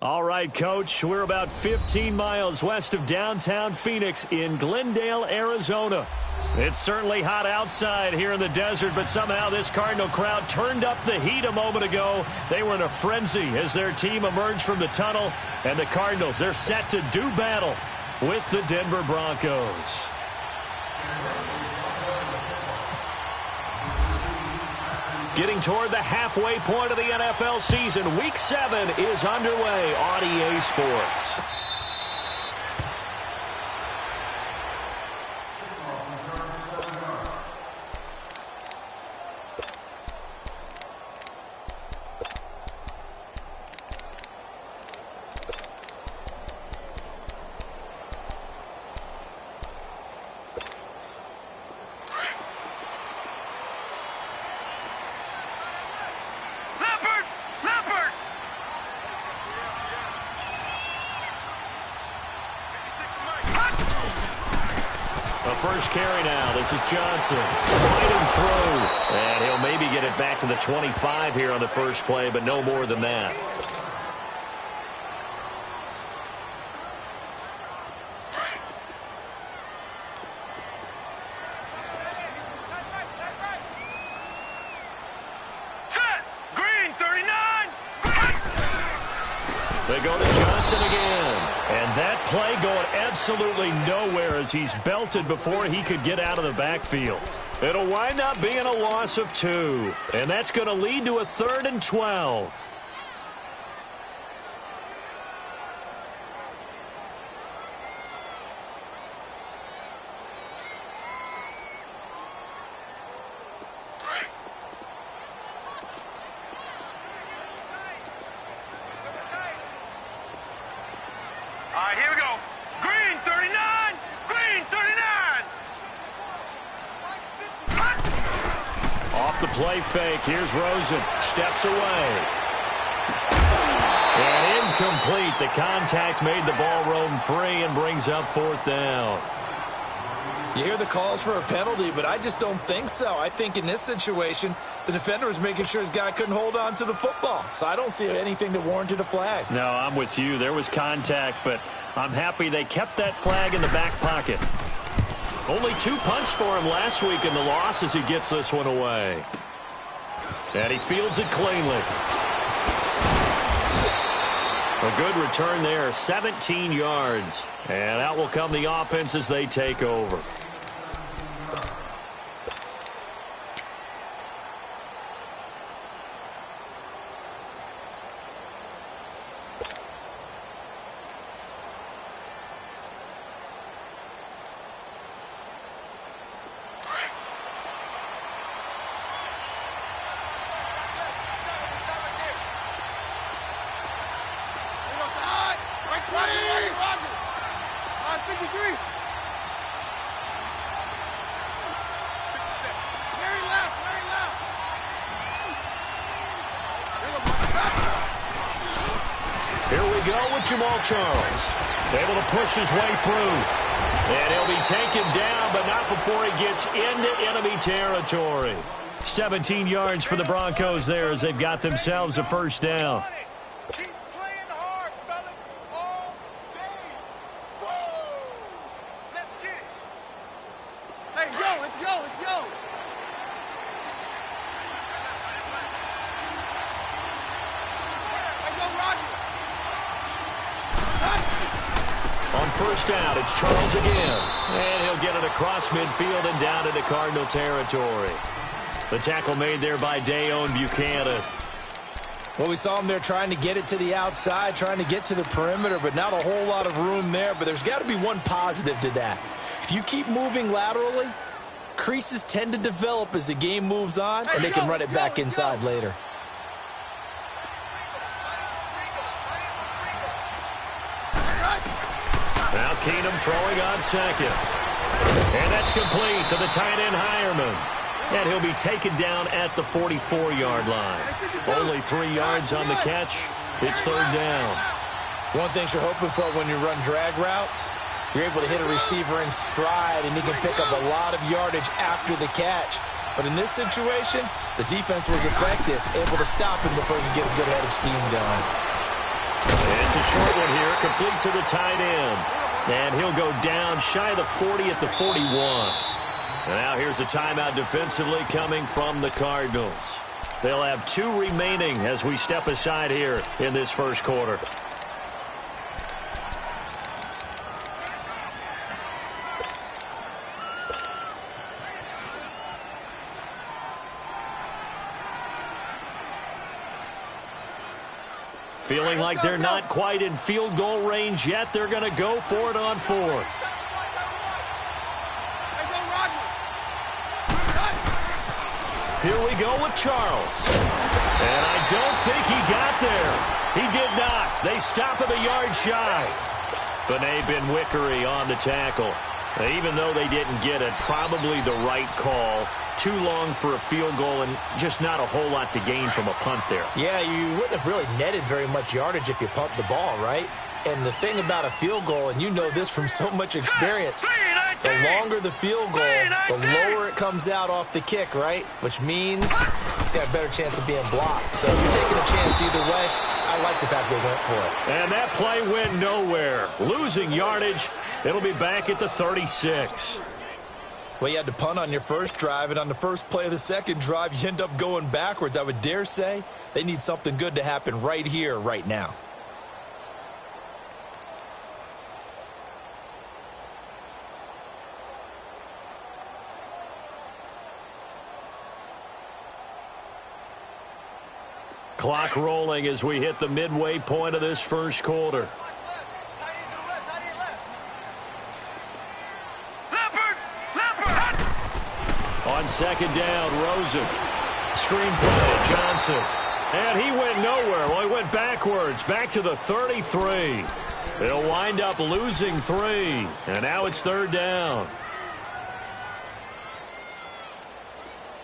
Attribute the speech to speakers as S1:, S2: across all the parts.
S1: All right, Coach, we're about 15 miles west of downtown Phoenix in Glendale, Arizona. It's certainly hot outside here in the desert, but somehow this Cardinal crowd turned up the heat a moment ago. They were in a frenzy as their team emerged from the tunnel, and the Cardinals, they're set to do battle with the Denver Broncos. Getting toward the halfway point of the NFL season, Week 7 is underway on EA Sports. First carry now. This is Johnson fighting through, and he'll maybe get it back to the 25 here on the first play, but no more than that.
S2: Set! Green 39!
S1: They go to Johnson again. And that play going absolutely nowhere as he's belted before he could get out of the backfield. It'll wind up being a loss of 2. And that's going to lead to a 3rd and 12.
S2: All right, here we go. Green 39! Green 39!
S1: Off the play fake. Here's Rosen. Steps away. And incomplete. The contact made the ball roam free and brings up 4th down.
S3: You hear the calls for a penalty, but I just don't think so. I think in this situation, the defender was making sure his guy couldn't hold on to the football. So I don't see anything that warranted a flag.
S1: No, I'm with you. There was contact, but I'm happy they kept that flag in the back pocket. Only 2 punts for him last week in the loss as he gets this one away. And he fields it cleanly. A good return there, 17 yards. And out will come the offense as they take over. Here we go with Jamal Charles. Able to push his way through. And he'll be taken down, but not before he gets into enemy territory. 17 yards for the Broncos there as they've got themselves a first down.
S2: Keep playing hard, fellas, all day. Whoa! Let's get it. Hey, yo, let's go, let's go. Let's go, Roger.
S1: On first down, it's Charles again. And he'll get it across midfield and down into Cardinal territory. The tackle made there by Dayon Buchanan.
S3: Well, we saw him there trying to get it to the outside, trying to get to the perimeter, but not a whole lot of room there. But there's got to be one positive to that. If you keep moving laterally, creases tend to develop as the game moves on, and they can run it back inside later.
S1: Now Keenum throwing on second. And that's complete to the tight end Hireman. And he'll be taken down at the 44-yard line. Only 3 yards on the catch. It's 3rd down.
S3: One thing you're hoping for when you run drag routes, you're able to hit a receiver in stride, and he can pick up a lot of yardage after the catch. But in this situation, the defense was effective, able to stop him before he could get a good head of steam going.
S1: It's a short one here, complete to the tight end. And he'll go down shy of the 40 at the 41. And now here's a timeout defensively coming from the Cardinals. They'll have 2 remaining as we step aside here in this first quarter. Feeling like they're not quite in field goal range yet. They're going to go for it on 4th. Here we go with Charles. And I don't think he got there. He did not. They stop him a yard shy. Benet Benwickery on the tackle. Even though they didn't get it, probably the right call. Too long for a field goal and just not a whole lot to gain from a punt there. Yeah, you wouldn't have really netted very much yardage if you pumped the ball, right? And the thing about a field goal, and you know this from so much experience, the longer the field goal, the lower it comes out off the kick, right? Which means it's got a better chance of being blocked. So if you're taking a chance either way, I like the fact they went for it. And that play went nowhere. Losing yardage, it'll be back at the 36. Well, you had to punt on your first drive, and on the first play of the second drive, you end up going backwards. I would dare say they need something good to happen right here, right now. Clock rolling as we hit the midway point of this first quarter. On second down, Rosen. Screen play, Johnson. And he went nowhere. Well, he went backwards, back to the 33. They'll wind up losing 3. And now it's 3rd down.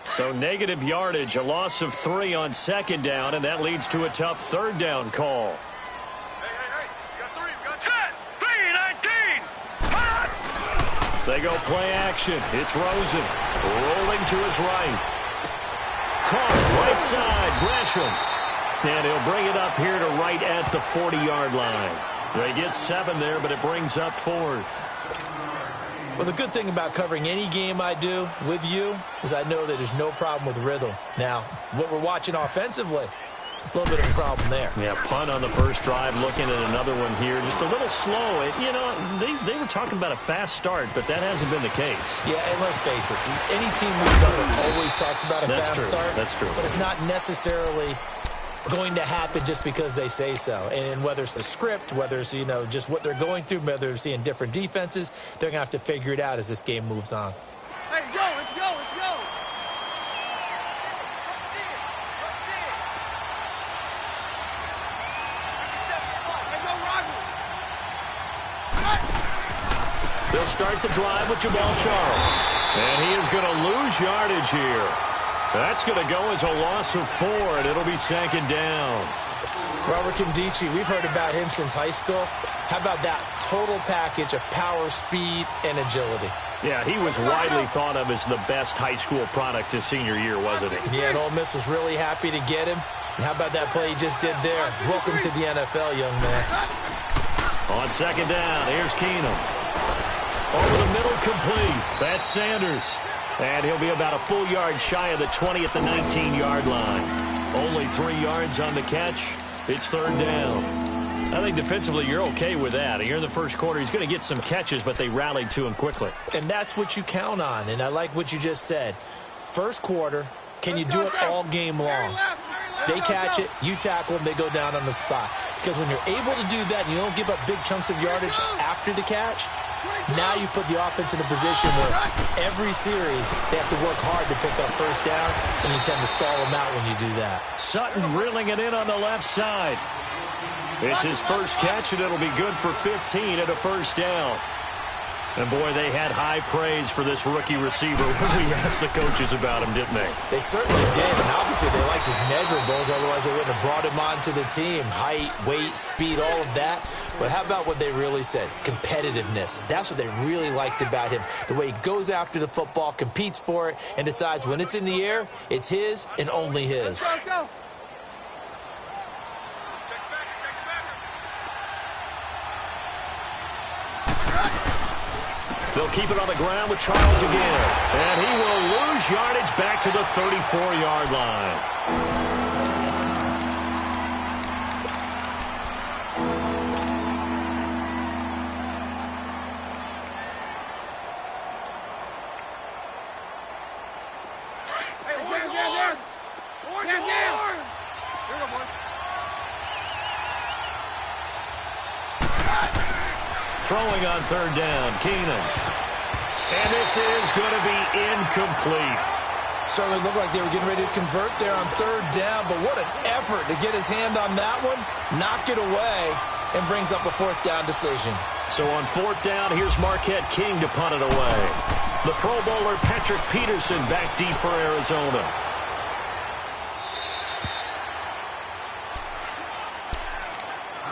S1: So negative yardage, a loss of 3 on second down, and that leads to a tough 3rd down call.
S2: Hey, you got 3, we got set. 3-19.
S1: They go play action. It's Rosen rolling to his right. Caught right side, Gresham. And he'll bring it up here to right at the 40-yard line. They get 7 there, but it brings up 4th. Well, the good thing about covering any game I do with you is I know that there's no problem with rhythm. Now, what we're watching offensively, a little bit of a problem there. Yeah, punt on the first drive, looking at another one here. Just a little slow. You know, they were talking about a fast start, but that hasn't been the case. Yeah, and let's face it, any team we cover always talks about a fast start. That's true. But it's not necessarily going to happen just because they say so. And whether it's the script, whether it's, you know, just what they're going through, whether they're seeing different defenses, they're going to have to figure it out as this game moves on.
S2: Hey, let's go.
S1: They'll start the drive with Jamal Charles. And he is going to lose yardage here. That's going to go as a loss of 4, and it'll be 2nd down. Robert Kimdichie, we've heard about him since high school. How about that total package of power, speed, and agility? Yeah, he was widely thought of as the best high school product his senior year, wasn't he? Yeah, and Ole Miss was really happy to get him. And how about that play he just did there? Welcome to the NFL, young man. On 2nd down, here's Keenum. Over the middle, complete. That's Sanders. And he'll be about a full yard shy of the 20 at the 19-yard line. Only 3 yards on the catch. It's 3rd down. I think defensively you're okay with that. You're in the first quarter. He's going to get some catches, but they rallied to him quickly. And that's what you count on, and I like what you just said. First quarter, can you do it all game long? They catch it, you tackle them, they go down on the spot. Because when you're able to do that and you don't give up big chunks of yardage after the catch, now you put the offense in a position where every series they have to work hard to pick up first downs, and you tend to stall them out when you do that. Sutton reeling it in on the left side. It's his first catch, and it'll be good for 15 at a 1st down. And, boy, they had high praise for this rookie receiver when we asked the coaches about him, didn't they? They certainly did, and obviously they liked his measurables, otherwise they wouldn't have brought him onto the team. Height, weight, speed, all of that. But how about what they really said? Competitiveness. That's what they really liked about him. The way he goes after the football, competes for it, and decides when it's in the air, it's his and only his.
S2: Go.
S1: They'll keep it on the ground with Charles again. And he will lose yardage back to the 34-yard line. Throwing on third down, Keenan. And this is going to be incomplete.
S3: Certainly looked like they were getting ready to convert there on third down, but what an effort to get his hand on that one, knock it away, and brings up a fourth down decision.
S1: So on fourth down, here's Marquette King to punt it away. The Pro Bowler Patrick Peterson back deep for Arizona.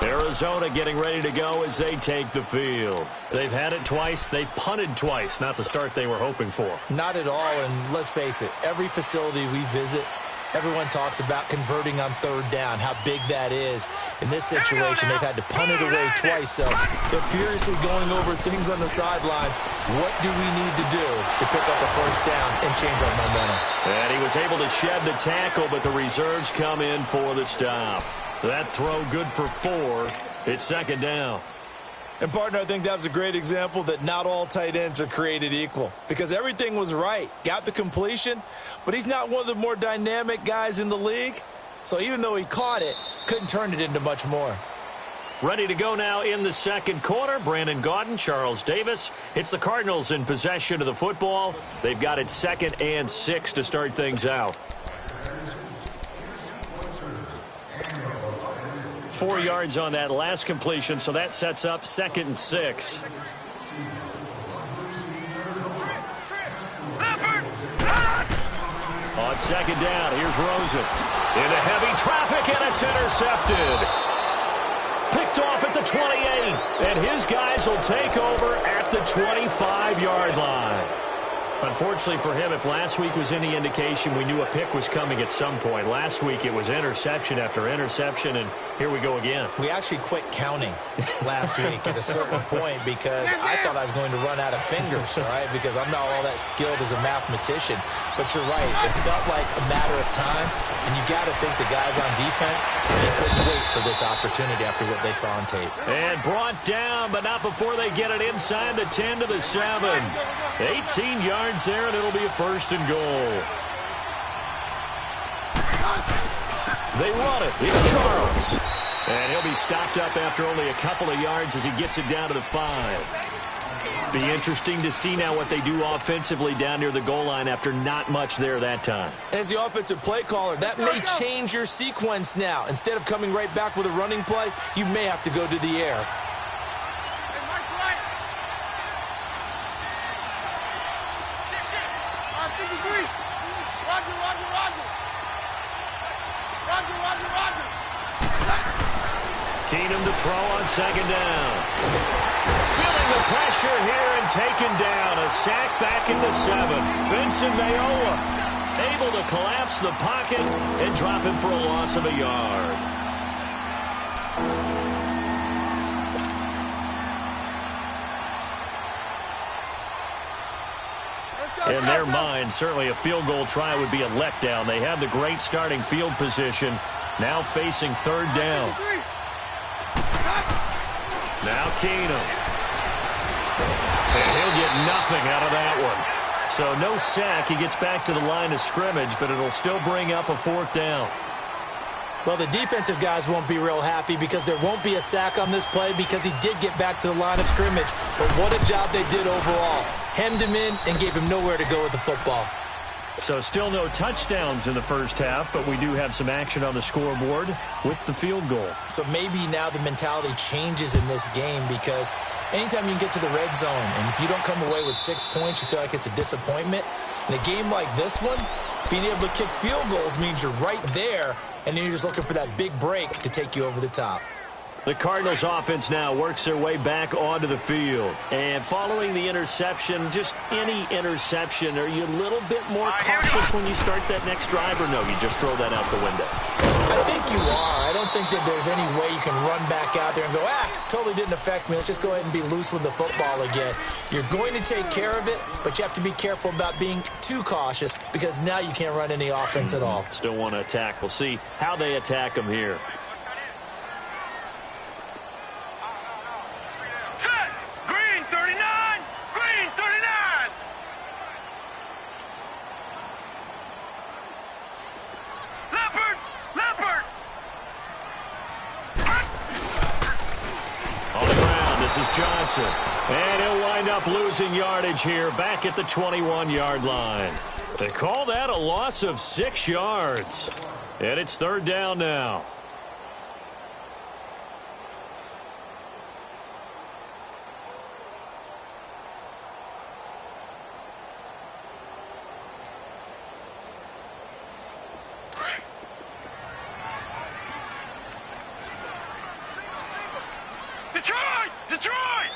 S1: Arizona getting ready to go as they take the field. They've had it twice. They've punted twice. Not the start they were hoping for.
S3: Not at all, and let's face it, every facility we visit, everyone talks about converting on third down, how big that is. In this situation, they've had to punt it away twice, so they're furiously going over things on the sidelines. What do we need to do to pick up a first down and change our momentum?
S1: And he was able to shed the tackle, but the reserves come in for the stop. That throw good for 4. It's second down.
S3: And, partner, I think that was a great example that not all tight ends are created equal, because everything was right. Got the completion, but he's not one of the more dynamic guys in the league. So even though he caught it, couldn't turn it into much more.
S1: Ready to go now in the second quarter. Brandon Gaudin, Charles Davis. It's the Cardinals in possession of the football. They've got it 2nd and 6 to start things out. 4 yards on that last completion, so that sets up 2nd and 6. On second down, here's Rosen. Into heavy traffic, and it's intercepted. Picked off at the 28, and his guys will take over at the 25-yard line. Unfortunately for him, if last week was any indication, we knew a pick was coming at some point. Last week it was interception after interception, and here we go again.
S3: We actually quit counting last week at a certain point because I thought I was going to run out of fingers, all right, because I'm not all that skilled as a mathematician. But you're right. It felt like a matter of time, and you got to think the guys on defense, they couldn't wait for this opportunity after what they saw on tape.
S1: And brought down, but not before they get it inside the 10 to the 7. 18 yards there, and it'll be a 1st and goal. They run it. It's Charles. And he'll be stopped up after only a couple of yards as he gets it down to the 5. Be interesting to see now what they do offensively down near the goal line after not much there that time.
S3: As the offensive play caller, that may change your sequence now. Instead of coming right back with a running play, you may have to go to the air.
S1: Keenum to throw on second down. Feeling the pressure here and taken down. A sack back at the 7. Benson Mayowa able to collapse the pocket and drop him for a loss of a yard. In their mind, certainly a field goal try would be a letdown. They have the great starting field position. Now facing third down. Now Keenum. And he'll get nothing out of that one. So no sack. He gets back to the line of scrimmage, but it'll still bring up a 4th down.
S3: Well, the defensive guys won't be real happy because there won't be a sack on this play because he did get back to the line of scrimmage. But what a job they did overall. Hemmed him in and gave him nowhere to go with the football.
S1: So still no touchdowns in the first half, but we do have some action on the scoreboard with the field goal.
S3: So maybe now the mentality changes in this game because anytime you can get to the red zone and if you don't come away with 6 points, you feel like it's a disappointment. In a game like this one, being able to kick field goals means you're right there, and then you're just looking for that big break to take you over the top.
S1: The Cardinals offense now works their way back onto the field. And following the interception, just any interception, are you a little bit more cautious when you start that next drive, or no, you just throw that out the window?
S3: I think you are. I don't think that there's any way you can run back out there and go, totally didn't affect me. Let's just go ahead and be loose with the football again. You're going to take care of it, but you have to be careful about being too cautious because now you can't run any offense at all.
S1: Still want to attack. We'll see how they attack them here. This is Johnson, and he'll wind up losing yardage here back at the 21-yard line. They call that a loss of 6 yards, and it's third down now.
S2: Detroit!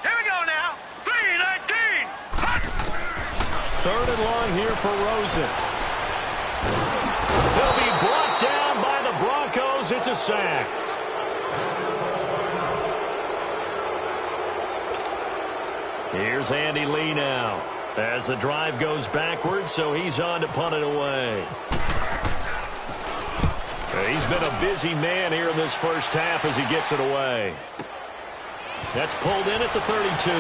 S2: Here we go now. 3-19.
S1: Third and long here for Rosen. He'll be brought down by the Broncos. It's a sack. Here's Andy Lee now as the drive goes backwards, so he's on to punt it away. He's been a busy man here in this first half as he gets it away. That's pulled in at the 32.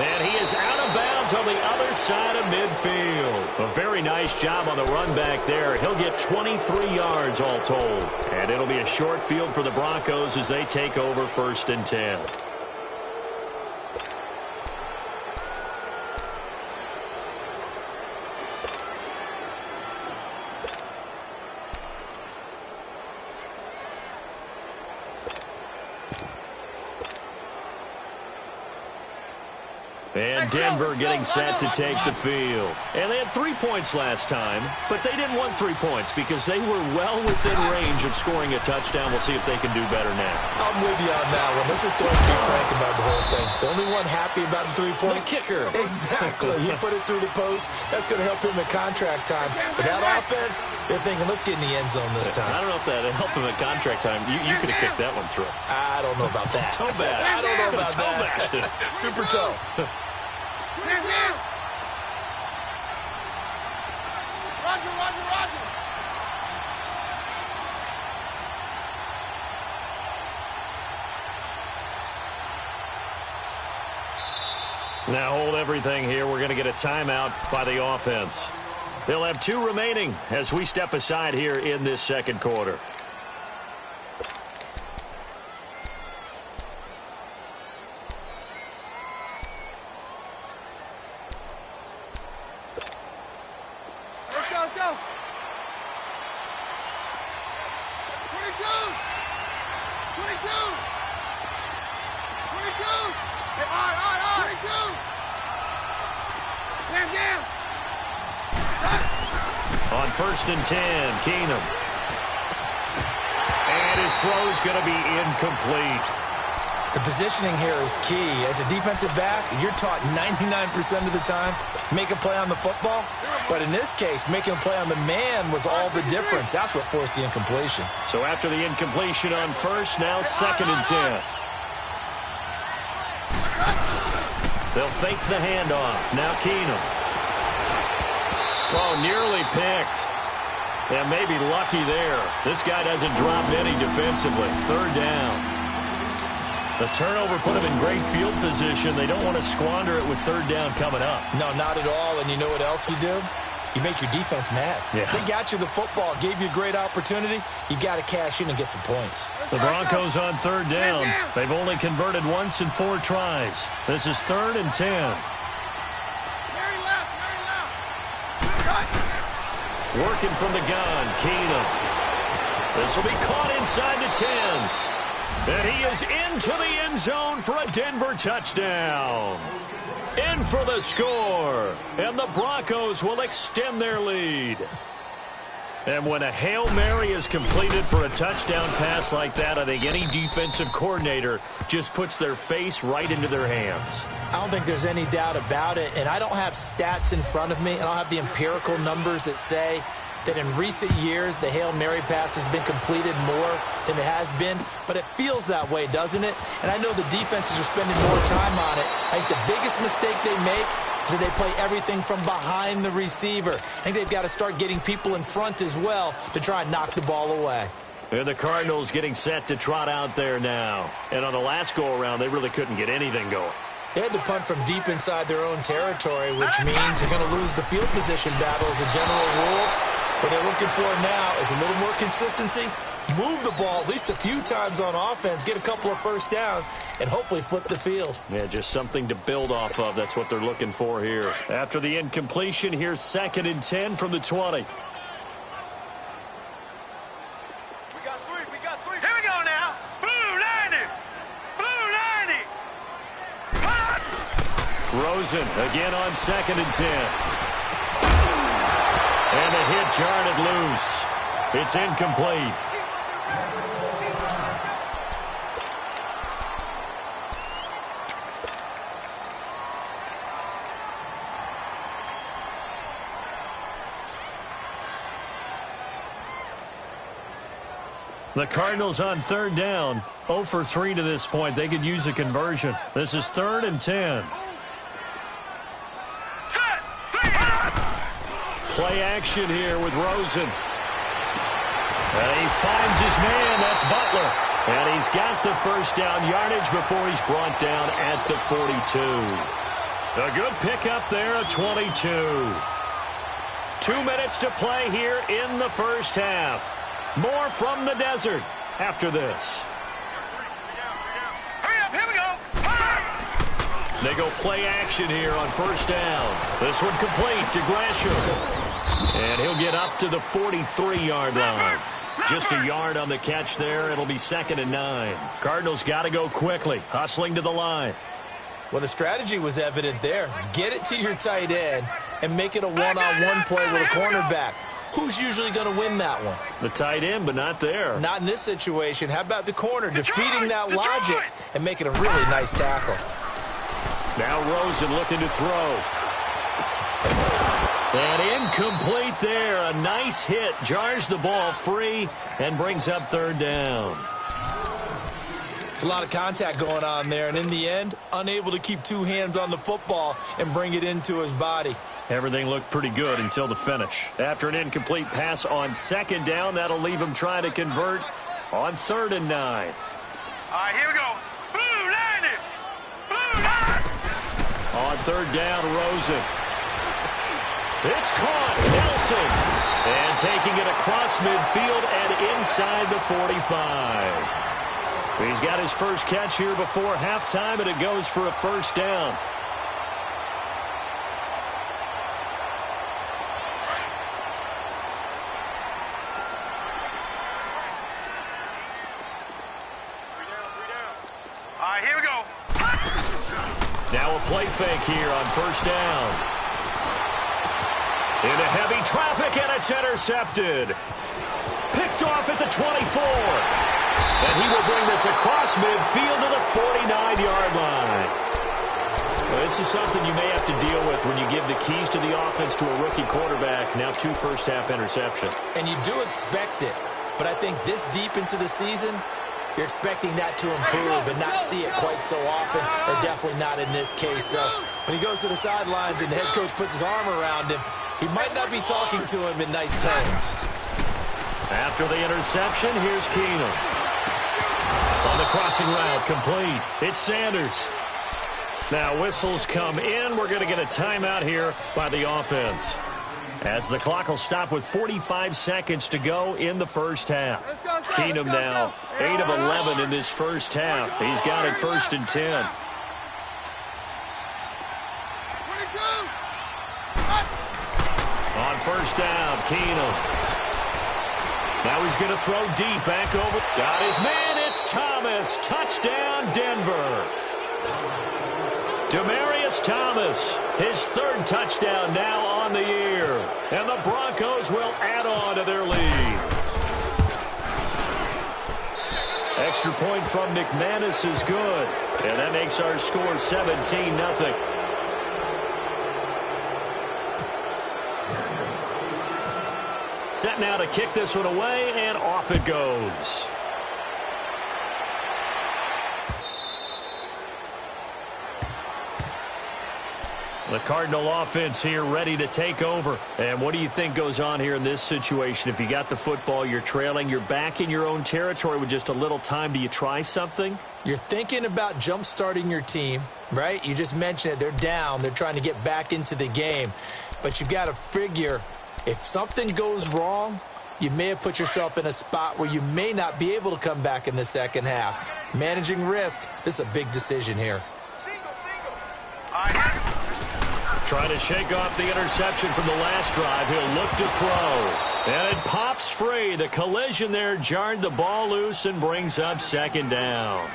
S1: And he is out of bounds on the other side of midfield. A very nice job on the run back there. He'll get 23 yards all told. And it'll be a short field for the Broncos as they take over 1st and 10. And Denver getting set to take the field. And they had 3 points last time, but they didn't want 3 points because they were well within range of scoring a touchdown. We'll see if they can do better now.
S3: I'm with you on that one. Let's just go ahead and be frank about the whole thing. The only one happy about the 3-point?
S1: The kicker.
S3: Exactly. He put it through the post. That's going to help him at contract time. But that offense, they're thinking, let's get in the end zone this time.
S1: I don't know if that helped him at contract time. You could have kicked that one through.
S3: I don't know about that.
S1: Toe bash.
S3: I don't know about
S1: toe
S3: that.
S1: Bashed.
S3: Super toe.
S2: Roger.
S1: Now hold everything here. We're going to get a timeout by the offense. They'll have 2 remaining as we step aside here in this second quarter.
S2: Let's go. 22. Hey, all right. 22. Damn.
S1: On 1st and 10, Keenum. And his throw is going to be incomplete.
S3: The positioning here is key. As a defensive back, you're taught 99% of the time to make a play on the football. But in this case, making a play on the man was all the difference. That's what forced the incompletion.
S1: So after the incompletion on 1st, now 2nd and 10. They'll fake the handoff. Now Keenum. Oh, nearly picked. And maybe lucky there. This guy doesn't drop any defensively. 3rd down. The turnover put them in great field position. They don't want to squander it with 3rd down coming up.
S3: No, not at all. And you know what else you do? You make your defense mad.
S1: Yeah.
S3: They got you the football, gave you a great opportunity. You got to cash in and get some points.
S1: The Broncos on 3rd down. They've only converted once in 4 tries. This is 3rd and 10.
S2: Very left.
S1: Working from the gun, Keenum. This will be caught inside the 10. And he is into the end zone for a Denver touchdown. In for the score. And the Broncos will extend their lead. And when a Hail Mary is completed for a touchdown pass like that, I think any defensive coordinator just puts their face right into their hands.
S3: I don't think there's any doubt about it, and I don't have stats in front of me. I don't have the empirical numbers that say that in recent years the Hail Mary pass has been completed more than it has been, but it feels that way, doesn't it? And I know the defenses are spending more time on it. I think the biggest mistake they make is that they play everything from behind the receiver. I think they've got to start getting people in front as well to try and knock the ball away.
S1: And the Cardinals getting set to trot out there now. And on the last go-around, they really couldn't get anything going.
S3: They had to punt from deep inside their own territory, which means you're going to lose the field position battle as a general rule. What they're looking for now is a little more consistency, move the ball at least a few times on offense, get a couple of first downs, and hopefully flip the field.
S1: Yeah, just something to build off of. That's what they're looking for here. After the incompletion, here's 2nd and 10 from the 20.
S2: We got three. Here we go now. Blue 90.
S1: Rosen again on 2nd and 10. And the hit jarred it loose. It's incomplete. The Cardinals on 3rd down. 0 for 3 to this point. They could use a conversion. This is 3rd and 10. Play action here with Rosen. And he finds his man. That's Butler. And he's got the first down yardage before he's brought down at the 42. A good pickup there, a 22. 2 minutes to play here in the first half. More from the desert after this.
S2: Hurry up, here we go.
S1: They go play action here on 1st down. This one complete to Gresham. And he'll get up to the 43-yard line. Just a yard on the catch there. It'll be 2nd and 9. Cardinals got to go quickly, hustling to the line.
S3: Well, the strategy was evident there. Get it to your tight end and make it a one-on-one play with a cornerback. Who's usually going to win that one?
S1: The tight end, but not there.
S3: Not in this situation. How about the corner defeating that logic and making a really nice tackle?
S1: Now Rosen looking to throw. And incomplete there. A nice hit. Jars the ball free and brings up 3rd down.
S3: It's a lot of contact going on there, and in the end, unable to keep 2 hands on the football and bring it into his body.
S1: Everything looked pretty good until the finish. After an incomplete pass on 2nd down, that'll leave him trying to convert on 3rd and 9.
S2: All right, here we go. Blue 90.
S1: On 3rd down, Rosen. It's caught. Nelson. And taking it across midfield and inside the 45. He's got his first catch here before halftime, and it goes for a first down.
S2: All right, here we go.
S1: Now a play fake here on 1st down. Into heavy traffic, and it's intercepted. Picked off at the 24. And he will bring this across midfield to the 49-yard line. Well, this is something you may have to deal with when you give the keys to the offense to a rookie quarterback. Now 2 first-half interceptions.
S3: And you do expect it. But I think this deep into the season, you're expecting that to improve and not see it quite so often, or definitely not in this case. So when he goes to the sidelines and the head coach puts his arm around him, he might not be talking to him in nice tones.
S1: After the interception, here's Keenum. On the crossing route, complete. It's Sanders. Now whistles come in. We're going to get a timeout here by the offense, as the clock will stop with 45 seconds to go in the first half. Keenum now 8 of 11 in this first half. He's got it 1st and 10. On 1st down, Keenum. Now he's going to throw deep back over. Got his man. It's Thomas. Touchdown, Denver. Demaryius It's Thomas. His third touchdown now on the year. And the Broncos will add on to their lead. Extra point from McManus is good. And that makes our score 17-0. Set now to kick this one away, and off it goes. The Cardinal offense here ready to take over. And what do you think goes on here in this situation? If you got the football, you're trailing, you're back in your own territory with just a little time. Do you try something?
S3: You're thinking about jump-starting your team, right? You just mentioned it. They're down. They're trying to get back into the game. But you've got to figure if something goes wrong, you may have put yourself in a spot where you may not be able to come back in the second half. Managing risk, this is a big decision here.
S1: Trying to shake off the interception from the last drive. He'll look to throw. And it pops free. The collision there jarred the ball loose and brings up second down.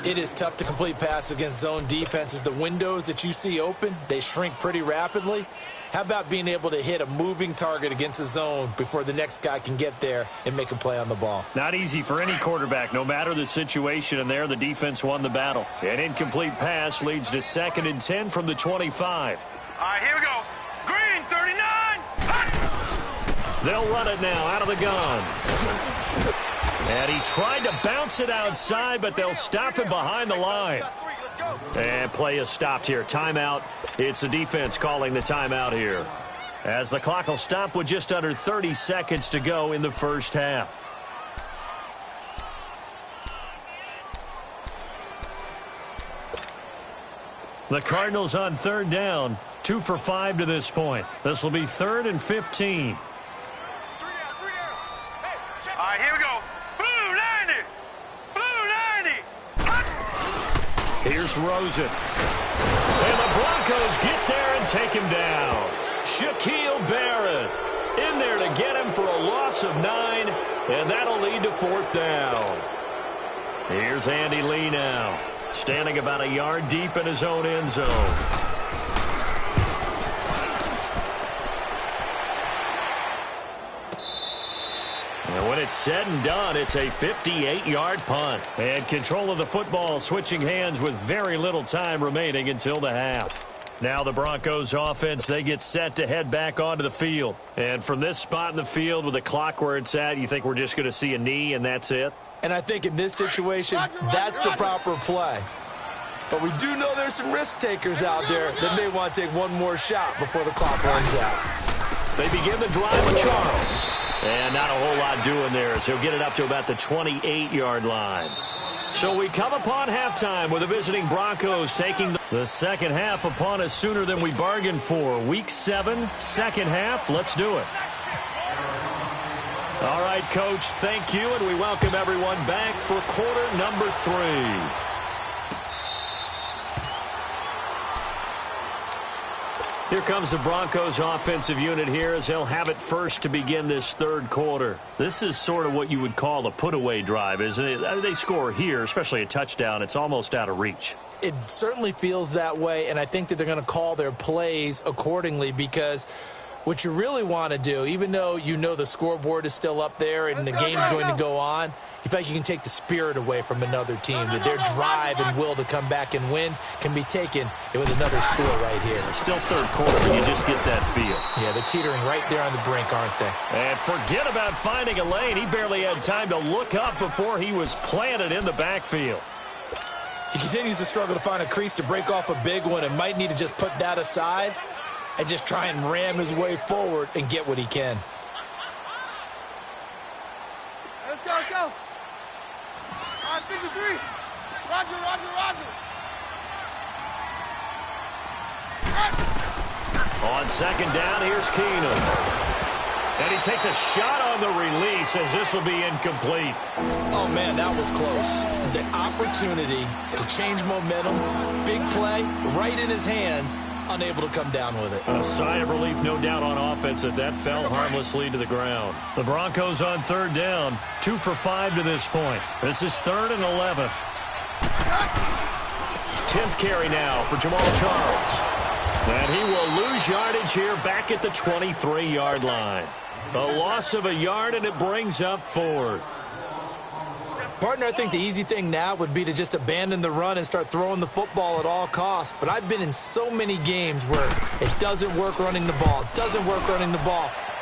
S3: It is tough to complete passes against zone defenses. The windows that you see open, they shrink pretty rapidly. How about being able to hit a moving target against a zone before the next guy can get there and make a play on the ball?
S1: Not easy for any quarterback, no matter the situation. And there, the defense won the battle. An incomplete pass leads to 2nd and 10 from the 25.
S2: All right, here we go. Green, 39.
S1: They'll run it now out of the gun. And he tried to bounce it outside, but they'll stop him behind the line. And play is stopped here. Timeout. It's the defense calling the timeout here, as the clock will stop with just under 30 seconds to go in the first half. The Cardinals on 3rd down, 2 for 5 to this point. This will be 3rd and 15.
S2: All right, here we go. Blue 90. Blue 90.
S1: Here's Rosen. And the Broncos get there and take him down. Shaquille Barrett in there to get him for a loss of 9, and that'll lead to 4th down. Here's Andy Lee now, standing about a yard deep in his own end zone. And when it's said and done, it's a 58-yard punt. And control of the football switching hands with very little time remaining until the half. Now the Broncos offense, they get set to head back onto the field. And from this spot in the field with the clock where it's at, you think we're just going to see a knee and that's it?
S3: And I think in this situation, that's the proper play. But we do know there's some risk takers out there that may want to take one more shot before the clock runs out.
S1: They begin the drive with Charles. And not a whole lot doing there, as he'll get it up to about the 28-yard line. So we come upon halftime with the visiting Broncos taking the second half upon us sooner than we bargained for. Week 7, second half. Let's do it. All right, Coach, thank you, and we welcome everyone back for quarter number 3. Here comes the Broncos offensive unit here as they'll have it first to begin this third quarter. This is sort of what you would call a put-away drive, isn't it? They score here, especially a touchdown. It's almost out of reach.
S3: It certainly feels that way, and I think that they're going to call their plays accordingly, because what you really want to do, even though you know the scoreboard is still up there and the game's going to go on, you feel like you can take the spirit away from another team, that their drive and will to come back and win can be taken with another score right here.
S1: It's still third quarter, but you just get that feel.
S3: Yeah, they're teetering right there on the brink, aren't they?
S1: And forget about finding a lane. He barely had time to look up before he was planted in the backfield.
S3: He continues to struggle to find a crease to break off a big one and might need to just put that aside and just try and ram his way forward and get what he can.
S2: Let's go, let's go. All right, 53. Roger, roger, roger.
S1: On second down, here's Keenum. And he takes a shot on the release as this will be incomplete.
S3: Oh, man, that was close. The opportunity to change momentum, big play, right in his hands, unable to come down with it.
S1: A sigh of relief, no doubt, on offense that fell harmlessly to the ground. The Broncos on third down, 2 for 5 to this point. This is 3rd and 11. 10th carry now for Jamal Charles. And he will lose yardage here back at the 23-yard line. A loss of a yard, and it brings up 4th.
S3: Partner, I think the easy thing now would be to just abandon the run and start throwing the football at all costs. But I've been in so many games where it doesn't work running the ball,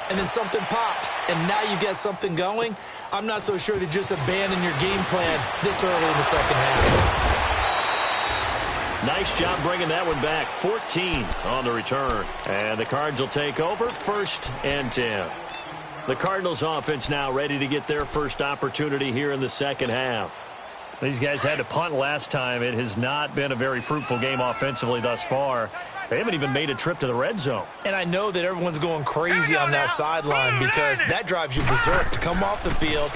S3: and then something pops, and now you get something going. I'm not so sure that just abandon your game plan this early in the second half.
S1: Nice job bringing that one back. 14 on the return. And the Cards will take over 1st and 10. The Cardinals offense now ready to get their first opportunity here in the second half. These guys had to punt last time. It has not been a very fruitful game offensively thus far. They haven't even made a trip to the red zone.
S3: And I know that everyone's going crazy on that sideline because that drives you berserk to come off the field,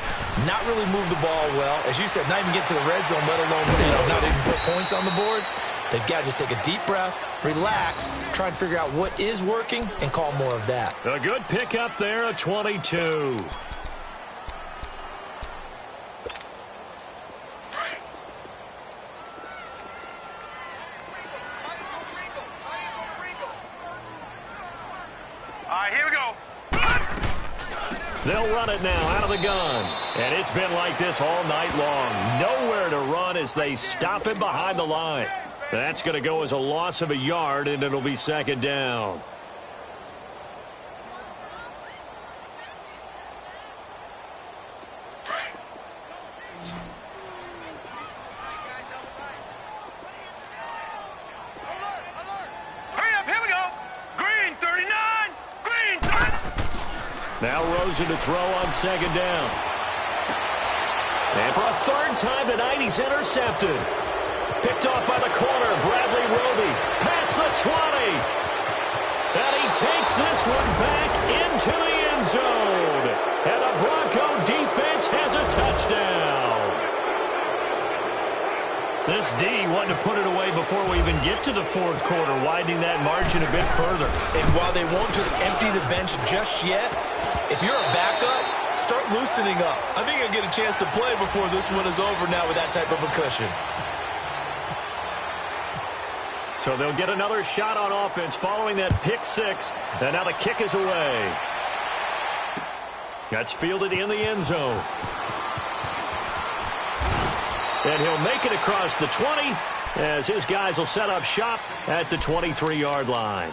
S3: not really move the ball well. As you said, not even get to the red zone, let alone not even put points on the board. They've got to just take a deep breath, relax, try and figure out what is working, and call more of that.
S1: A good pickup there, a 22.
S2: Here we go.
S1: They'll run it now out of the gun. And it's been like this all night long. Nowhere to run as they stop him behind the line. That's going to go as a loss of a yard, and it'll be 2nd down. Now Rosen to throw on 2nd down. And for a 3rd time tonight, he's intercepted. Picked off by the corner, Bradley Roby. Past the 20. And he takes this one back into the end zone. And the Bronco defense has a touchdown. This D wanted to put it away before we even get to the 4th quarter, widening that margin a bit further.
S3: And while they won't just empty the bench just yet, if you're a backup, start loosening up. I think you'll get a chance to play before this one is over now with that type of a cushion.
S1: So they'll get another shot on offense following that pick 6. And now the kick is away. That's fielded in the end zone. And he'll make it across the 20 as his guys will set up shop at the 23-yard line.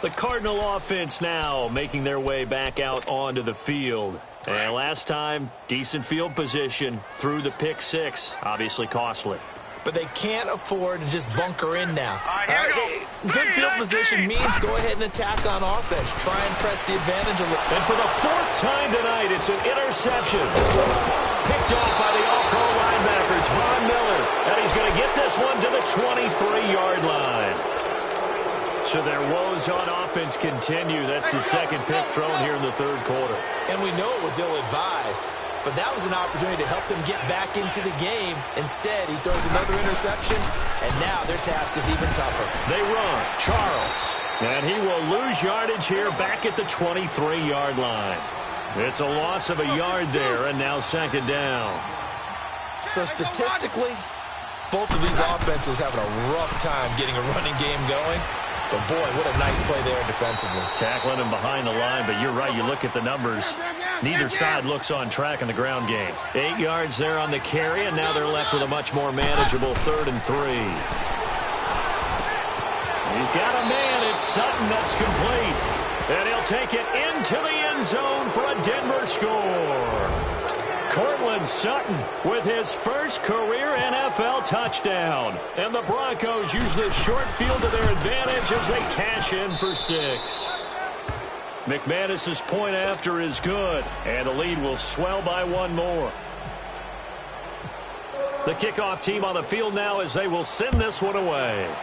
S1: The Cardinal offense now making their way back out onto the field. And last time, decent field position through the pick 6, obviously costly.
S3: But they can't afford to just bunker in now. Good field position means go ahead and attack on offense. Try and press the advantage a little.
S1: And for the 4th time tonight, it's an interception. Picked off by the all-pro linebacker. It's Von Miller. And he's going to get this one to the 23-yard line. So their woes on offense continue. That's the 2nd pick thrown here in the 3rd quarter.
S3: And we know it was ill-advised. But that was an opportunity to help them get back into the game. Instead, he throws another interception, and now their task is even tougher.
S1: They run. Charles. And he will lose yardage here back at the 23-yard line. It's a loss of a yard there, and now 2nd down.
S3: So statistically, both of these offenses having a rough time getting a running game going. But, boy, what a nice play there defensively.
S1: Tackling him behind the line, but you're right. You look at the numbers. Neither side looks on track in the ground game. 8 yards there on the carry, and now they're left with a much more manageable 3rd and 3. He's got a man. It's Sutton that's complete. And he'll take it into the end zone for a Denver score. Cortland Sutton with his first career NFL touchdown. And the Broncos use the short field to their advantage as they cash in for 6. McManus's point after is good, and the lead will swell by 1 more. The kickoff team on the field now as they will send this one away.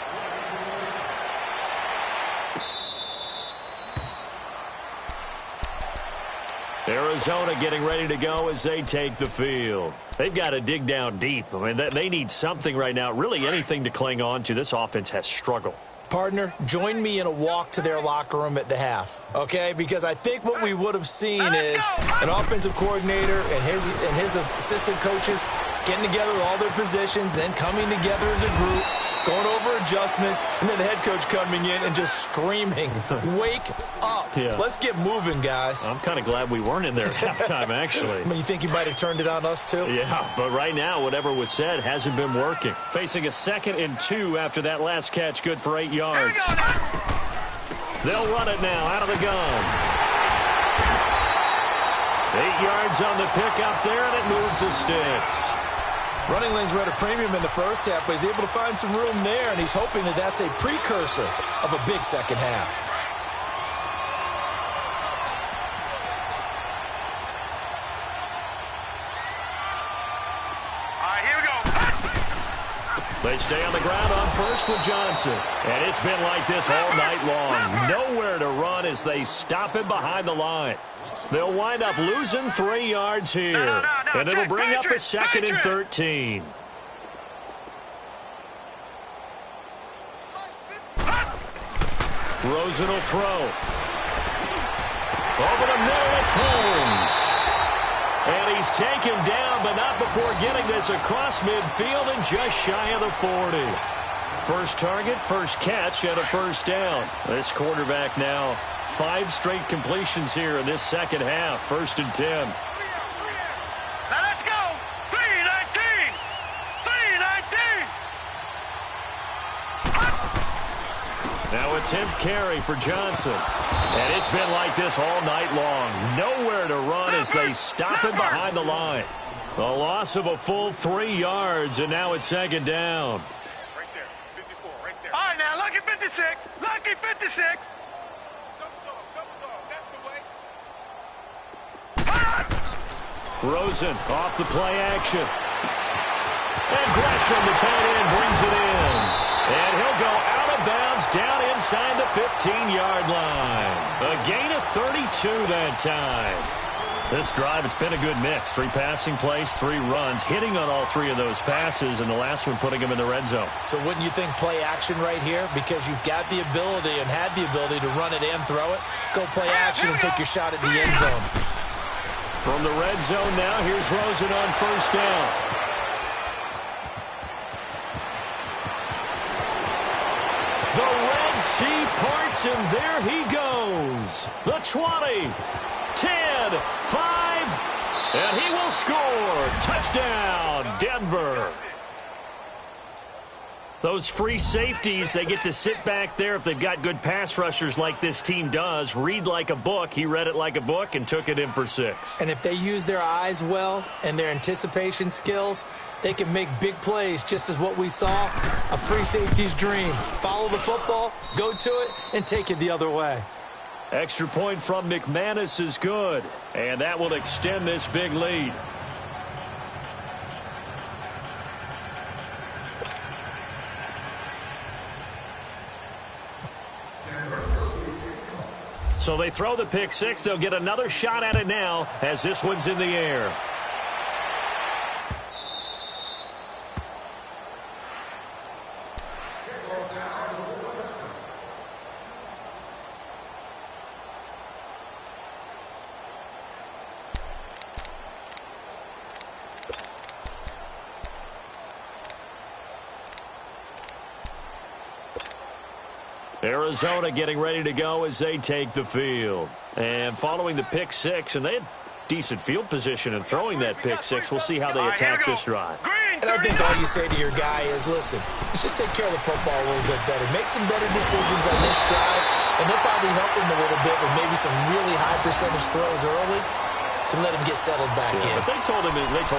S1: Arizona getting ready to go as they take the field. They've got to dig down deep. I mean, they need something right now, really anything to cling on to. This offense has struggled.
S3: Partner, join me in a walk to their locker room at the half, okay? Because I think what we would have seen is an offensive coordinator and his assistant coaches getting together with all their positions, then coming together as a group, going over adjustments, and then the head coach coming in and just screaming, wake up.
S1: Yeah.
S3: Let's get moving, guys.
S1: I'm kind of glad we weren't in there at halftime, actually.
S3: I mean, you think he might have turned it on us, too?
S1: Yeah, but right now, whatever was said hasn't been working. Facing a 2nd and 2 after that last catch, good for 8 yards. They'll run it now out of the gun. 8 yards on the pickup there, and it moves the sticks.
S3: Running lanes were at a premium in the first half, but he's able to find some room there, and he's hoping that that's a precursor of a big second half.
S2: All right, here we go.
S1: They stay on the ground on first with Johnson. And it's been like this all night long. Nowhere to run as they stop him behind the line. They'll wind up losing 3 yards here. And it'll bring up a 2nd and 13. Rosen will throw. Over the middle, it's Holmes. And he's taken down, but not before getting this across midfield and just shy of the 40. First target, first catch, and a first down. This quarterback now 5 straight completions here in this second half. 1st and 10.
S2: Now let's go. 3-19. 3-19.
S1: Now a 10th carry for Johnson. And it's been like this all night long. Nowhere to run as they stop him behind the line. A loss of a full 3 yards, and now it's 2nd down.
S2: Right there. 54, right there. All right, now, lucky 56. Lucky 56.
S1: Rosen off the play action. And Gresham, the tight end, brings it in. And he'll go out of bounds down inside the 15-yard line. A gain of 32 that time. This drive, it's been a good mix. 3 passing plays, 3 runs, hitting on all 3 of those passes, and the last one putting him in the red zone.
S3: So wouldn't you think play action right here? Because you've got the ability and had the ability to run it and throw it. Go play action and take your shot at the end zone.
S1: From the red zone now, here's Rosen on first down. The Red Sea parts, and there he goes. The 20, 10, 5, and he will score. Touchdown, Denver. Those free safeties, they get to sit back there if they've got good pass rushers like this team does. Read like a book. He read it like a book and took it in for 6.
S3: And if they use their eyes well and their anticipation skills, they can make big plays, just as what we saw, a free safety's dream. Follow the football, go to it, and take it the other way.
S1: Extra point from McManus is good, and that will extend this big lead. So they throw the pick 6. They'll get another shot at it now as this one's in the air. Arizona getting ready to go as they take the field. And following the pick 6, and they had decent field position in throwing that pick 6. We'll see how they attack this drive.
S3: And I think all you say to your guy is, listen, let's just take care of the football a little bit better. Make some better decisions on this drive, and they'll probably help him a little bit with maybe some really high percentage throws early to let him get settled back in.
S1: But they told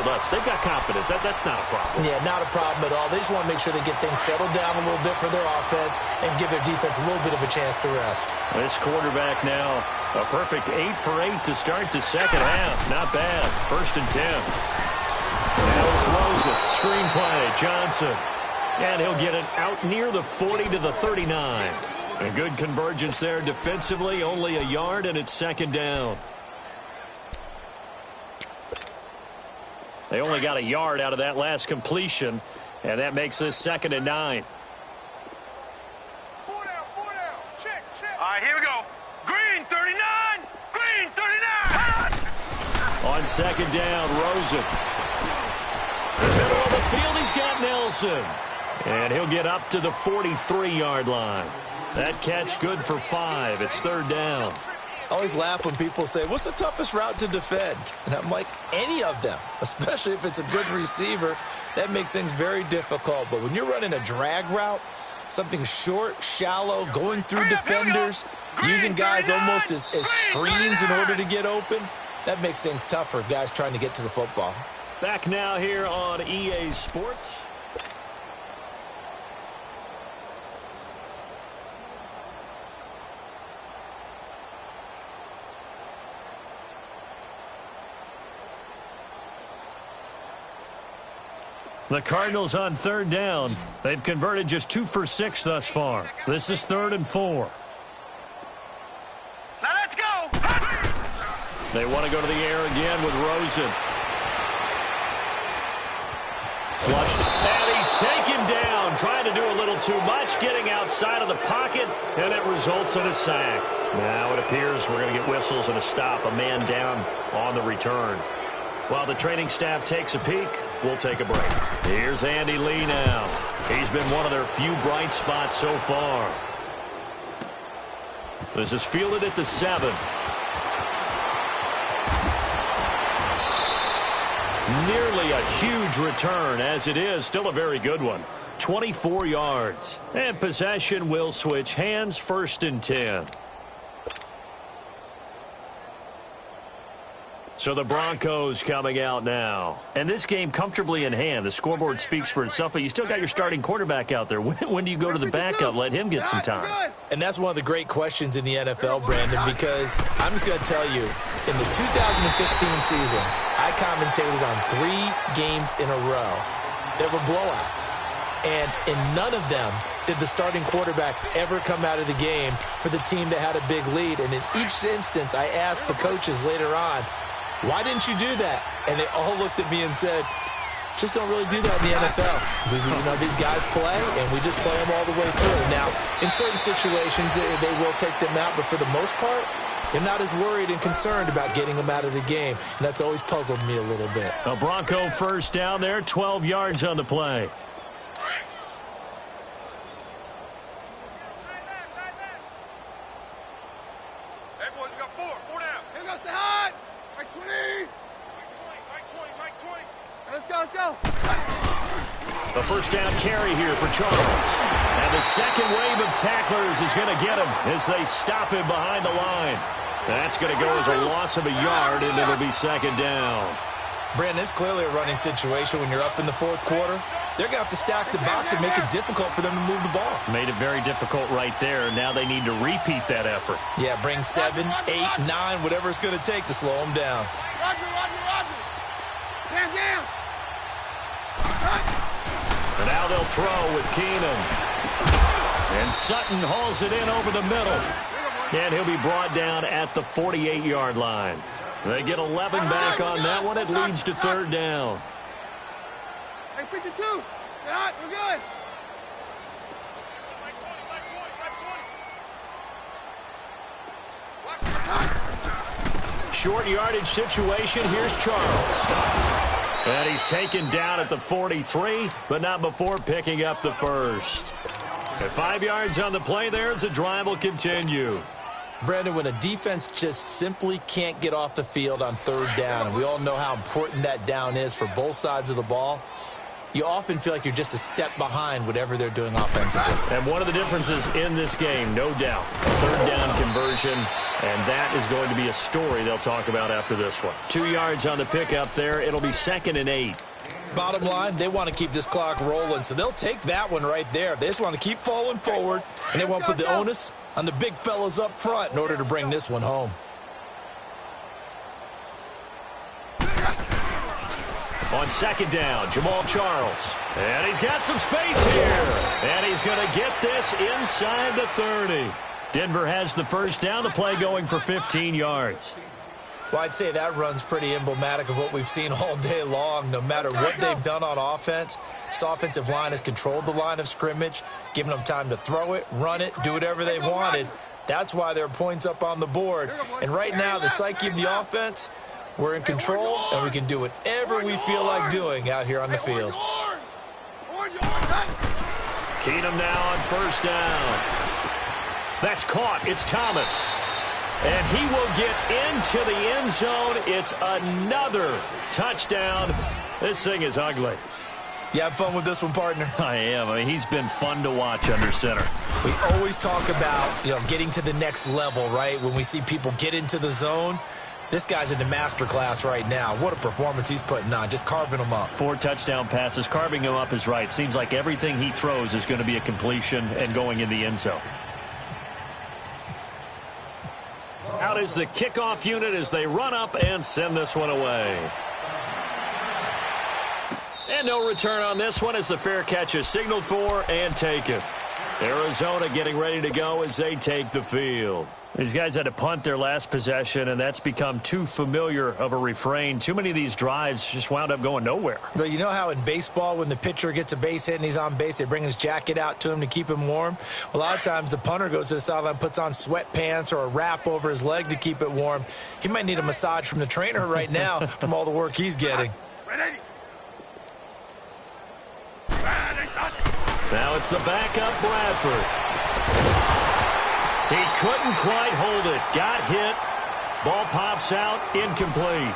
S1: us, they've got confidence. That's not a problem.
S3: Yeah, not a problem at all. They just want to make sure they get things settled down a little bit for their offense and give their defense a little bit of a chance to rest.
S1: This quarterback now, a perfect 8 for 8 to start the second half. Not bad. 1st and 10. Now it's Rosen. Screen play. Johnson. And he'll get it out near the 40 to the 39. A good convergence there defensively. Only a yard, and it's 2nd down. They only got a yard out of that last completion, and that makes this 2nd and 9.
S2: 4 down, 4 down. Check. All right, here we go. Green, 39. Green, 39.
S1: On 2nd down, Rosen. In the middle of the field, he's got Nelson. And he'll get up to the 43-yard line. That catch good for 5. It's third down.
S3: I always laugh when people say, what's the toughest route to defend? And I'm like, any of them, especially if it's a good receiver. That makes things very difficult. But when you're running a drag route, something short, shallow, going through defenders, using guys almost as screens in order to get open, that makes things tough for guys trying to get to the football.
S1: Back now here on EA Sports. The Cardinals on third down. They've converted just 2 for 6 thus far. This is 3rd and 4.
S2: So let's go.
S1: They want to go to the air again with Rosen. Flushed. And he's taken down. Trying to do a little too much. Getting outside of the pocket. And it results in a sack. Now it appears we're going to get whistles and a stop. A man down on the return. While the training staff takes a peek, we'll take a break. Here's Andy Lee now. He's been one of their few bright spots so far. This is fielded at the 7. Nearly a huge return, as it is still a very good one. 24 yards. And possession will switch hands, 1st and 10. So the Broncos coming out now. And this game comfortably in hand. The scoreboard speaks for itself, but you still got your starting quarterback out there. When do you go to the backup, let him get some time?
S3: And that's one of the great questions in the NFL, Brandon, because I'm just going to tell you, in the 2015 season, I commentated on 3 games in a row. There were blowouts. And in none of them did the starting quarterback ever come out of the game for the team that had a big lead. And in each instance, I asked the coaches later on, why didn't you do that? And they all looked at me and said, just don't really do that in the NFL. You know, these guys play, and we just play them all the way through. Now, in certain situations, they will take them out, but for the most part, they're not as worried and concerned about getting them out of the game. And that's always puzzled me a little bit.
S1: A Bronco first down there, 12 yards on the play.
S2: Hey, boys, we got 4 down.
S4: Here we go, say hi. Right 20.
S2: Right 20.
S4: Let's go.
S1: The first down carry here for Charles. And the second wave of tacklers is going to get him as they stop him behind the line. That's going to go as a loss of a yard, and it'll be 2nd down.
S3: Brandon, it's clearly a running situation when you're up in the 4th quarter. They're going to have to stack the box and make it difficult for them to move the ball.
S1: Made it very difficult right there. Now they need to repeat that effort.
S3: Yeah, bring 7, 8, 9, whatever it's going to take to slow them down.
S4: Roger. Down.
S1: And now they'll throw with Keenum. And Sutton hauls it in over the middle. And he'll be brought down at the 48-yard line. They get 11 back on that one. It leads to 3rd down.
S4: Hey, 52. Get hot. We're good.
S1: Short yardage situation. Here's Charles. And he's taken down at the 43, but not before picking up the first. At 5 yards on the play there, as the drive will continue.
S3: Brandon, when a defense just simply can't get off the field on 3rd down, and we all know how important that down is for both sides of the ball, you often feel like you're just a step behind whatever they're doing offensively.
S1: And one of the differences in this game, no doubt, 3rd down conversion, and that is going to be a story they'll talk about after this one. 2 yards on the pickup there. It'll be 2nd and 8.
S3: Bottom line, they want to keep this clock rolling, so they'll take that one right there. They just want to keep falling forward, and they want to put the onus on the big fellas up front in order to bring this one home.
S1: On 2nd down, Jamal Charles. And he's got some space here. And he's going to get this inside the 30. Denver has the first down. The play going for 15 yards.
S3: Well, I'd say that run's pretty emblematic of what we've seen all day long. No matter what they've done on offense, this offensive line has controlled the line of scrimmage, giving them time to throw it, run it, do whatever they wanted. That's why there are points up on the board. And right now, the psyche of the offense, we're in control, and we can do whatever we feel like doing out here on the field.
S1: Keenum now on first down. That's caught. It's Thomas. And he will get into the end zone. It's another touchdown. This thing is ugly.
S3: You have fun with this one, partner?
S1: I am. I mean, he's been fun to watch under center.
S3: We always talk about, getting to the next level, right? When we see people get into the zone, this guy's in the master class right now. What a performance he's putting on, just carving them up. 4 touchdown passes. Carving him up is right. Seems like everything he throws is going to be a completion and going in the end zone. Out is the kickoff unit as they run up and send this one away. And no return on this one as the fair catch is signaled for and taken. Arizona getting ready to go as they take the field. These guys had to punt their last possession, and that's become too familiar of a refrain. Too many of these drives just wound up going nowhere. But you know how in baseball, when the pitcher gets a base hit and he's on base, they bring his jacket out to him to keep him warm? Well, a lot of times the punter goes to the sideline, puts on sweatpants or a wrap over his leg to keep it warm. He might need a massage from the trainer right now from all the work he's getting.
S1: Now it's the backup Bradford. He couldn't quite hold it. Got hit. Ball pops out. Incomplete.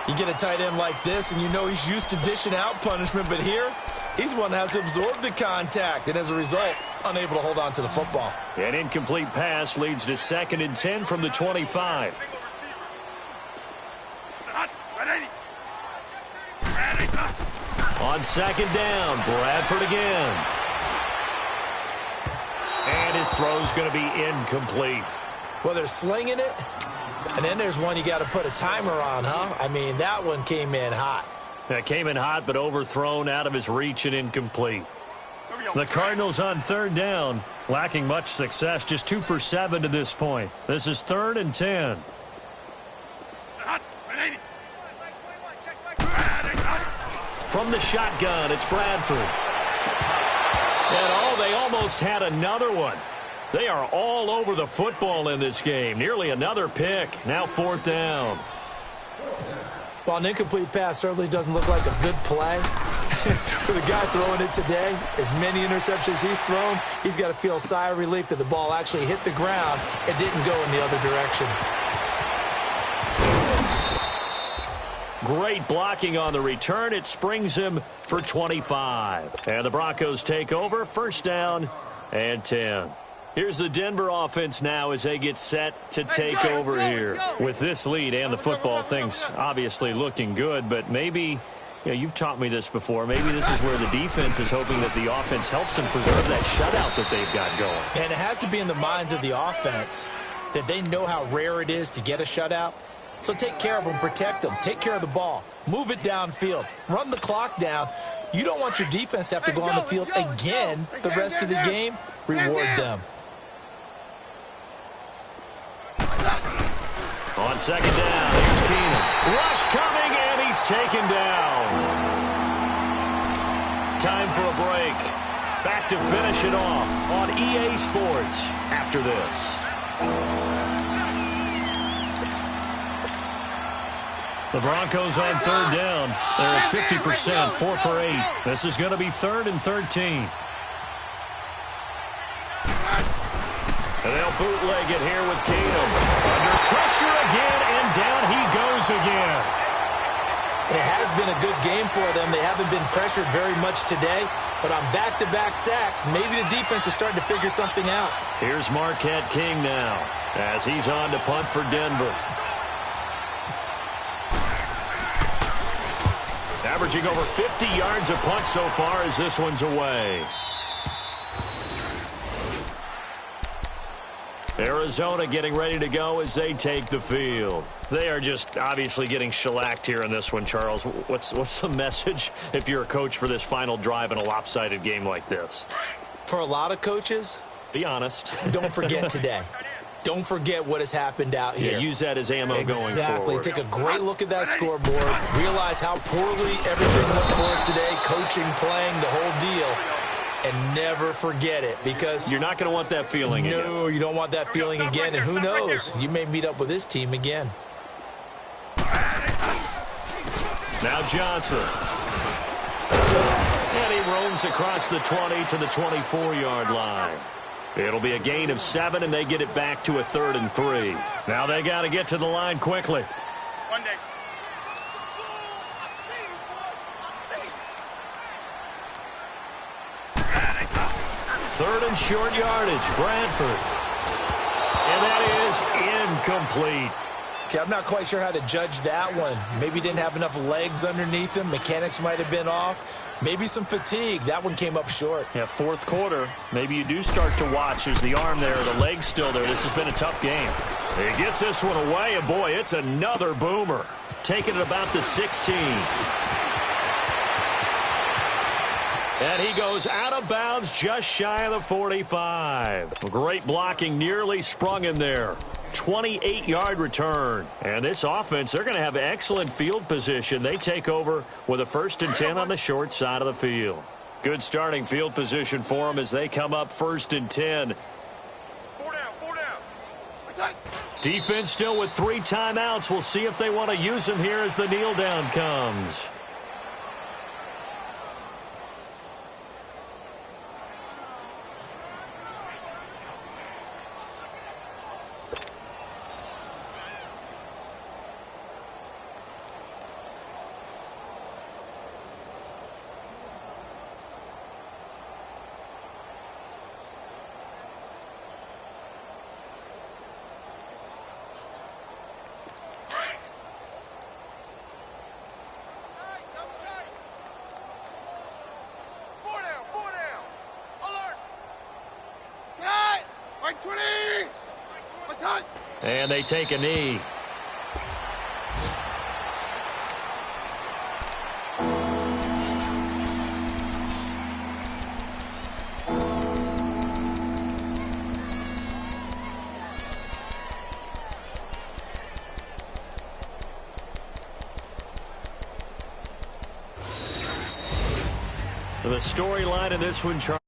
S3: You get a tight end like this, and you know he's used to dishing out punishment, but here, he's the one that has to absorb the contact, and as a result, unable to hold on to the football.
S1: An incomplete pass leads to 2nd and 10 from the 25. On 2nd down, Bradford again. And his throw's going to be incomplete.
S3: Well, they're slinging it, and then there's one you got to put a timer on, huh? I mean, that one came in hot.
S1: That came in hot, but overthrown out of his reach and incomplete. The Cardinals on 3rd down, lacking much success, just 2 for 7 to this point. This is 3rd and 10. From the shotgun, it's Bradford. And they almost had another one. They are all over the football in this game. Nearly another pick. Now 4th down.
S3: Well, an incomplete pass certainly doesn't look like a good play. For the guy throwing it today, as many interceptions he's thrown, he's got to feel a sigh of relief that the ball actually hit the ground and didn't go in the other direction.
S1: Great blocking on the return. It springs him for 25. And the Broncos take over. 1st down and 10. Here's the Denver offense now as they get set to take over here. With this lead and the football, things obviously looking good, but maybe, you've taught me this before, maybe this is where the defense is hoping that the offense helps them preserve that shutout that they've got going.
S3: And it has to be in the minds of the offense that they know how rare it is to get a shutout. So take care of them, protect them, take care of the ball, move it downfield, run the clock down. You don't want your defense to have to go on the field again the rest of the game. Reward them.
S1: On 2nd down, here's Keenum. Rush coming, and he's taken down. Time for a break. Back to finish it off on EA Sports after this. The Broncos on 3rd down. They're at 50%, 4 for 8. This is going to be 3rd and 13. And they'll bootleg it here with Keenum. Under pressure again, and down he goes again.
S3: It has been a good game for them. They haven't been pressured very much today, but on back-to-back sacks, maybe the defense is starting to figure something out.
S1: Here's Marquette King now as he's on to punt for Denver. Averaging over 50 yards a punt so far as this one's away. Arizona getting ready to go as they take the field. They are just obviously getting shellacked here in this one, Charles. What's the message if you're a coach for this final drive in a lopsided game like this?
S3: For a lot of coaches,
S1: be honest.
S3: Don't forget today. Don't forget what has happened out here.
S1: Yeah, use that as ammo going forward.
S3: Exactly. Take a great look at that scoreboard. Realize how poorly everything went for us today. Coaching, playing, the whole deal. And never forget it, because
S1: you're not going to want that feeling again.
S3: No, you don't want that feeling again. And who knows? You may meet up with this team again.
S1: Now Johnson. And he roams across the 20 to the 24-yard line. It'll be a gain of 7, and they get it back to a 3rd and 3. Now they got to get to the line quickly.
S2: One day.
S1: Third and short yardage, Bradford. And that is incomplete.
S3: Okay, I'm not quite sure how to judge that one. Maybe didn't have enough legs underneath him. Mechanics might have been off. Maybe some fatigue. That one came up short.
S1: Yeah, fourth quarter. Maybe you do start to watch. There's the arm there, the leg's still there. This has been a tough game. He gets this one away, and boy, it's another boomer. Taking it about the 16. And he goes out of bounds just shy of the 45. Great blocking, nearly sprung him there. 28-yard return. And this offense, they're going to have excellent field position. They take over with a 1st and 10 on the short side of the field. Good starting field position for them as they come up 1st and 10.
S2: 4 down, 4 down.
S1: Defense still with 3 timeouts. We'll see if they want to use them here as the kneel down comes. And they take a knee. The storyline in this one, Charlie.